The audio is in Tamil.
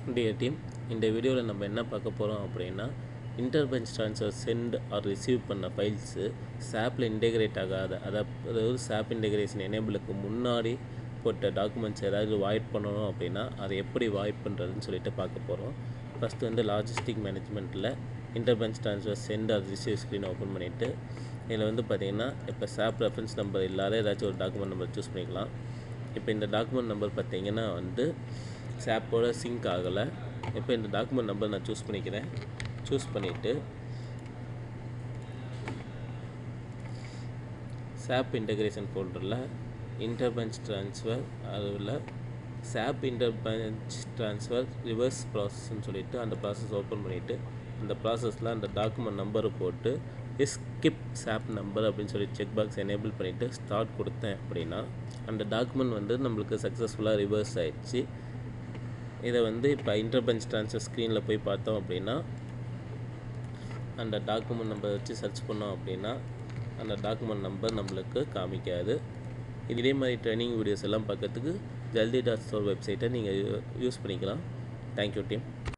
Dear team, இந்த வீடியோவில் நம்ம என்ன பார்க்க போகிறோம் அப்படின்னா இன்டர்பெஞ்ச் ட்ரான்ஸ்ஃபர் சென்ட் ஆர் ரிசீவ் பண்ண ஃபைல்ஸு SAPல இன்டெகிரேட் ஆகாத அதாவது SAP இன்டெகிரேஷன் எனேபிளுக்கு முன்னாடி போட்ட டாக்குமெண்ட்ஸ் ஏதாவது வாய்ட் பண்ணணும் அப்படின்னா அதை எப்படி வாய்ட் பண்ணுறதுன்னு சொல்லிட்டு பார்க்க போகிறோம். ஃபஸ்ட்டு வந்து லாஜிஸ்டிக் மேனேஜ்மெண்ட்டில் interbranch transfer send or receive screen open பண்ணிவிட்டு இதில் வந்து பார்த்திங்கன்னா இப்போ SAP ரெஃபரன்ஸ் நம்பர் இல்லாத ஏதாச்சும் ஒரு டாக்குமெண்ட் நம்பர் சூஸ் பண்ணிக்கலாம். இப்போ இந்த டாக்குமெண்ட் நம்பர் பார்த்திங்கன்னா வந்து SAPோட சிங்க் ஆகலை. இப்போ இந்த டாக்குமெண்ட் நம்பர் நான் சூஸ் பண்ணிக்கிறேன். சூஸ் பண்ணிவிட்டு SAP இன்டெகிரேஷன் ஃபோல்டரில் இன்டர்பெஞ்ச் ட்ரான்ஸ்ஃபர் அதில் SAP இன்டர்பெஞ்ச் ட்ரான்ஸ்ஃபர் ரிவர்ஸ் ப்ராசஸ்ன்னு சொல்லிவிட்டு அந்த ப்ராசஸ் ஓப்பன் பண்ணிவிட்டு அந்த ப்ராசஸில் அந்த டாக்குமெண்ட் நம்பரை போட்டு ஸ்கிப் SAP நம்பர் அப்படின்னு சொல்லி செக் பாக்ஸ் எனேபிள் பண்ணிவிட்டு ஸ்டார்ட் கொடுத்தேன் அப்படின்னா அந்த டாக்குமெண்ட் வந்து நம்மளுக்கு சக்ஸஸ்ஃபுல்லாக ரிவர்ஸ் ஆகிடுச்சு. இதை வந்து இப்போ இன்டர்பெஞ்ச் ட்ரான்ஸ்ஃபர் ஸ்க்ரீனில் போய் பார்த்தோம் அப்படின்னா அந்த டாக்குமெண்ட் நம்பர் வச்சு சர்ச் பண்ணோம் அப்படின்னா அந்த டாக்குமெண்ட் நம்பர் நம்மளுக்கு காமிக்காது. இதே மாதிரி ட்ரைனிங் வீடியோஸ் எல்லாம் பார்க்கறதுக்கு ஜல்தி.store வெப்சைட்டை நீங்கள் யூஸ் பண்ணிக்கலாம். Thank you team.